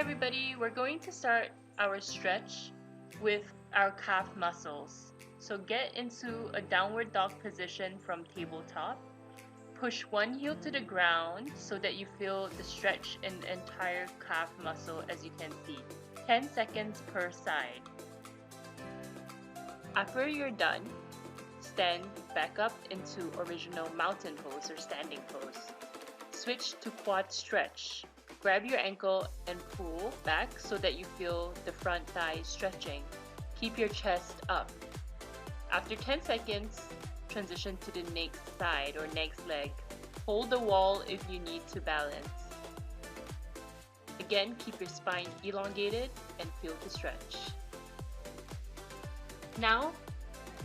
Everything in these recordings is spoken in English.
everybody, we're going to start our stretch with our calf muscles. So get into a downward dog position from tabletop. Push one heel to the ground so that you feel the stretch in the entire calf muscle, as you can see. 10 seconds per side. After you're done, stand back up into original mountain pose or standing pose. Switch to quad stretch. Grab your ankle and pull back so that you feel the front thigh stretching. Keep your chest up. After 10 seconds, transition to the next side or next leg. Hold the wall if you need to balance. Again, keep your spine elongated and feel the stretch. Now,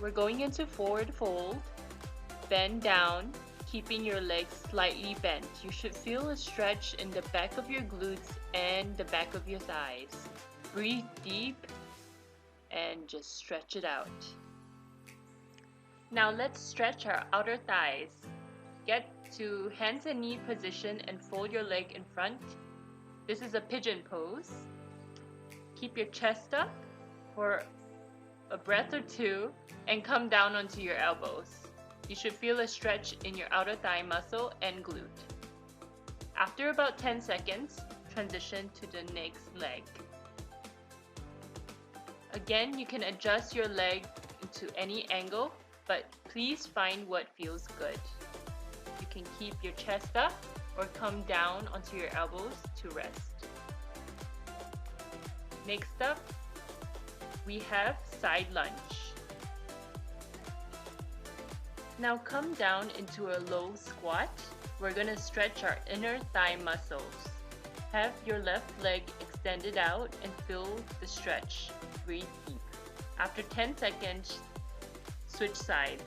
we're going into forward fold. Bend down, keeping your legs slightly bent. You should feel a stretch in the back of your glutes and the back of your thighs. Breathe deep and just stretch it out. Now let's stretch our outer thighs. Get to hands and knee position and fold your leg in front. This is a pigeon pose. Keep your chest up for a breath or two and come down onto your elbows. You should feel a stretch in your outer thigh muscle and glute. After about 10 seconds, transition to the next leg. Again, you can adjust your leg into any angle, but please find what feels good. You can keep your chest up or come down onto your elbows to rest. Next up, we have side lunge. Now come down into a low squat. We're going to stretch our inner thigh muscles. Have your left leg extended out and feel the stretch. Breathe deep. After 10 seconds, switch sides.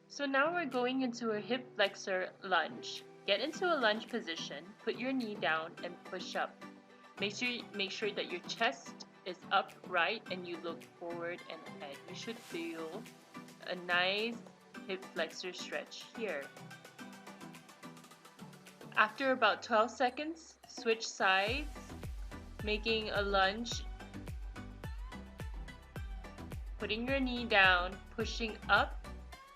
So now we're going into a hip flexor lunge. Get into a lunge position, put your knee down and push up. Make sure that your chest is upright and you look forward and ahead. You should feel a nice hip flexor stretch here. After about 12 seconds, switch sides, making a lunge, putting your knee down, pushing up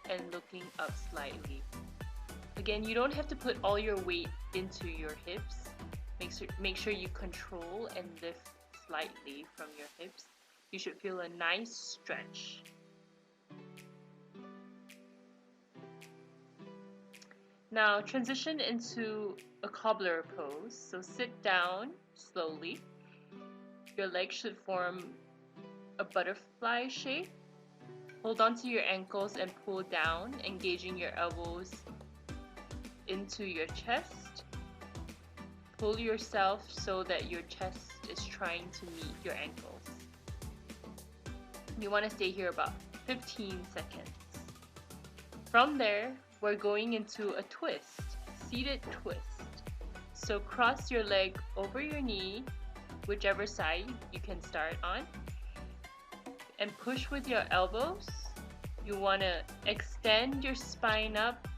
and looking up slightly. Again, you don't have to put all your weight into your hips. Make sure you control and lift slightly from your hips. You should feel a nice stretch. Now transition into a cobbler pose. So sit down slowly. Your legs should form a butterfly shape. Hold on to your ankles and pull down, engaging your elbows into your chest. Pull yourself so that your chest is trying to meet your ankles. You want to stay here about 15 seconds. From there, we're going into a twist, seated twist. So cross your leg over your knee, whichever side you can start on, and push with your elbows. You want to extend your spine up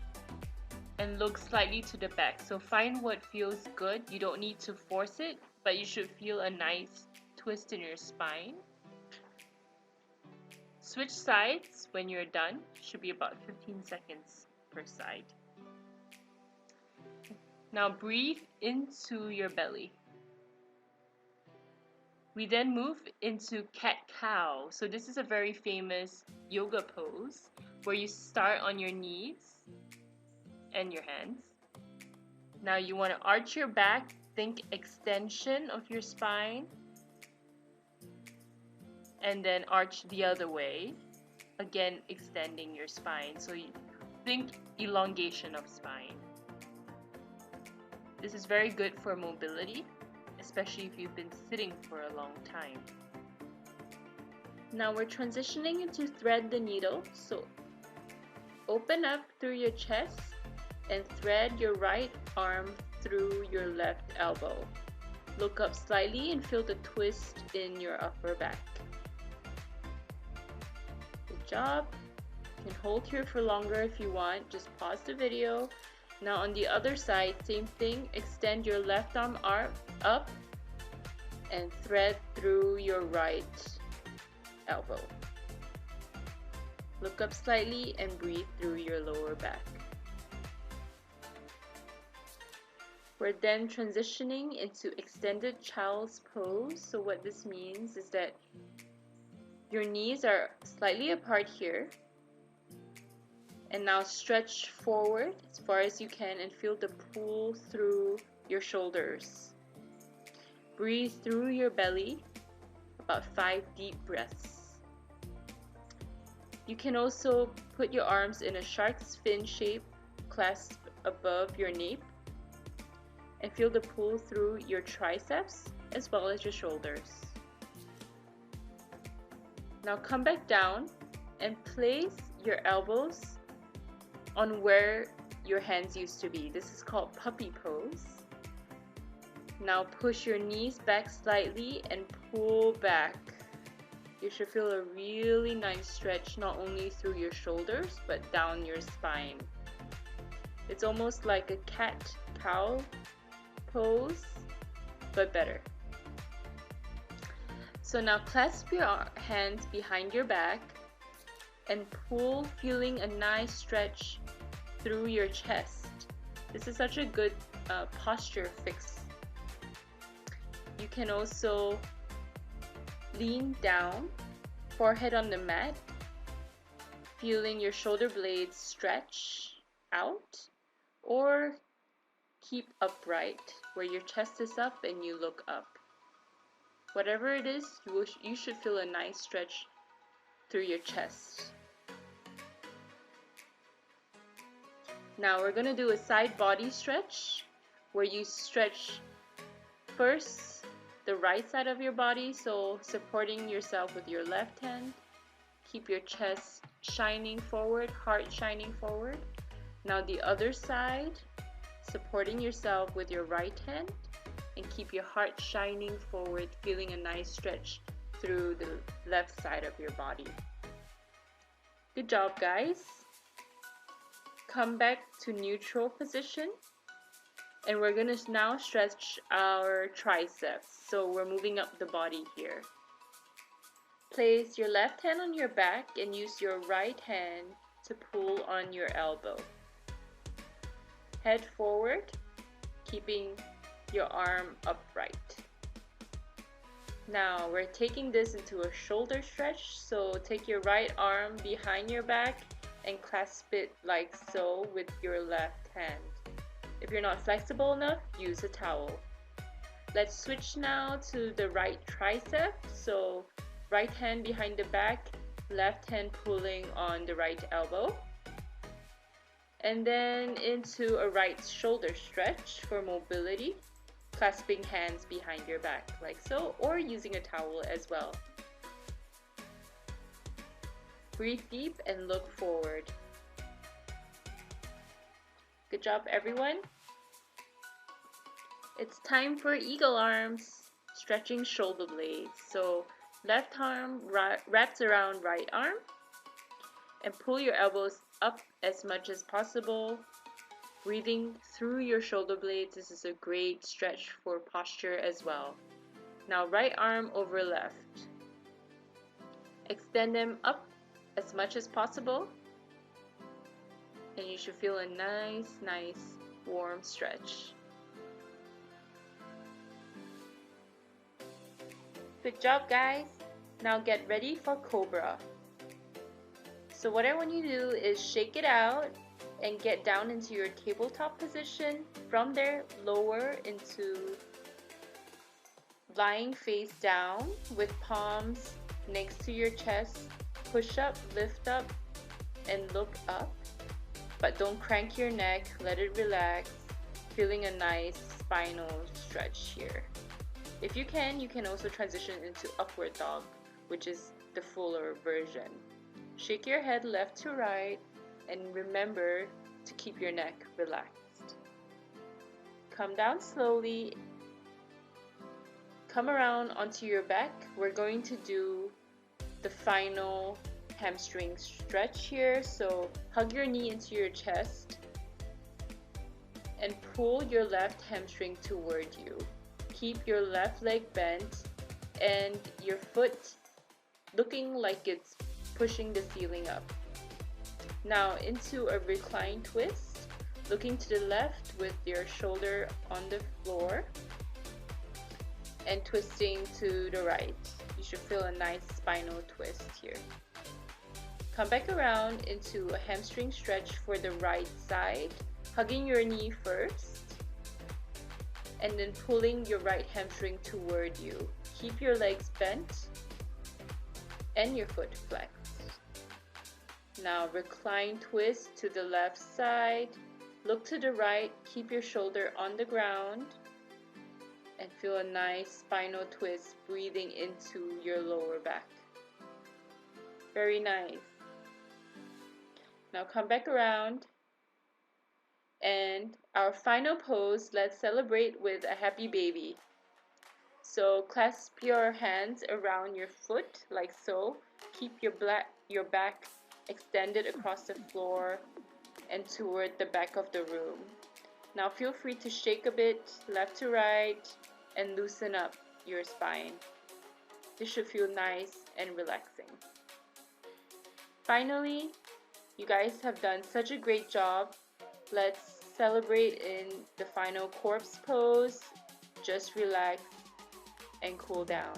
and look slightly to the back. So find what feels good. You don't need to force it, but you should feel a nice twist in your spine. Switch sides when you're done. Should be about 15 seconds per side. Now breathe into your belly. We then move into cat-cow. So this is a very famous yoga pose where you start on your knees and your hands. Now you want to arch your back, think extension of your spine, and then arch the other way, again extending your spine. So you think elongation of spine. This is very good for mobility, especially if you've been sitting for a long time. Now we're transitioning into thread the needle. So open up through your chest and thread your right arm through your left elbow. Look up slightly and feel the twist in your upper back. Good job. You can hold here for longer if you want. Just pause the video. Now on the other side, same thing. Extend your left arm up and thread through your right elbow. Look up slightly and breathe through your lower back. We're then transitioning into extended child's pose. So what this means is that your knees are slightly apart here. And now stretch forward as far as you can and feel the pull through your shoulders. Breathe through your belly, about 5 deep breaths. You can also put your arms in a shark's fin shape, clasp above your nape, and feel the pull through your triceps as well as your shoulders. Now come back down and place your elbows on where your hands used to be. This is called puppy pose. Now push your knees back slightly and pull back. You should feel a really nice stretch not only through your shoulders but down your spine. It's almost like a cat-cow pose, but better. So now clasp your hands behind your back and pull, feeling a nice stretch through your chest. This is such a good posture fix. You can also lean down, forehead on the mat, feeling your shoulder blades stretch out, or keep upright where your chest is up and you look up. Whatever it is, you should feel a nice stretch through your chest. Now we're going to do a side body stretch where you stretch first the right side of your body, so supporting yourself with your left hand. Keep your chest shining forward, heart shining forward. Now the other side, supporting yourself with your right hand, and keep your heart shining forward, feeling a nice stretch through the left side of your body. Good job, guys. Come back to neutral position, and we're gonna now stretch our triceps. So we're moving up the body here. Place your left hand on your back and use your right hand to pull on your elbow. Head forward, keeping your arm upright. Now we're taking this into a shoulder stretch, so take your right arm behind your back and clasp it like so with your left hand. If you're not flexible enough, use a towel. Let's switch now to the right tricep, so right hand behind the back, left hand pulling on the right elbow. And then into a right shoulder stretch for mobility, clasping hands behind your back like so, or using a towel as well. Breathe deep and look forward. Good job, everyone. It's time for eagle arms, stretching shoulder blades. So left arm wraps around right arm and pull your elbows up as much as possible. Breathing through your shoulder blades. This is a great stretch for posture as well. Now right arm over left. Extend them up as much as possible, and you should feel a nice warm stretch. Good job, guys. Now get ready for cobra. So what I want you to do is shake it out and get down into your tabletop position. From there, lower into lying face down with palms next to your chest. Push up, lift up, and look up. But don't crank your neck, let it relax. Feeling a nice spinal stretch here. If you can also transition into upward dog, which is the fuller version. Shake your head left to right, and remember to keep your neck relaxed. Come down slowly come around onto your back. We're going to do the final hamstring stretch here. So hug your knee into your chest and pull your left hamstring toward you. Keep your left leg bent and your foot looking like it's pushing the ceiling up. Now into a recline twist, looking to the left with your shoulder on the floor and twisting to the right. You should feel a nice spinal twist here. Come back around into a hamstring stretch for the right side, hugging your knee first and then pulling your right hamstring toward you. Keep your legs bent and your foot flexed. Now recline twist to the left side, look to the right, keep your shoulder on the ground and feel a nice spinal twist breathing into your lower back. Very nice. Now come back around and our final pose, let's celebrate with a happy baby. So clasp your hands around your foot like so. Keep your back extended across the floor and toward the back of the room. Now feel free to shake a bit left to right and loosen up your spine. This should feel nice and relaxing. Finally, you guys have done such a great job. Let's celebrate in the final corpse pose. Just relax and cool down.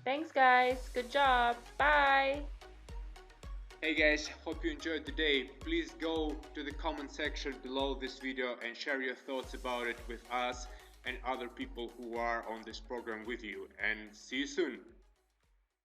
Thanks guys, good job, bye! Hey guys, hope you enjoyed the day. Please go to the comment section below this video and share your thoughts about it with us and other people who are on this program with you. And see you soon.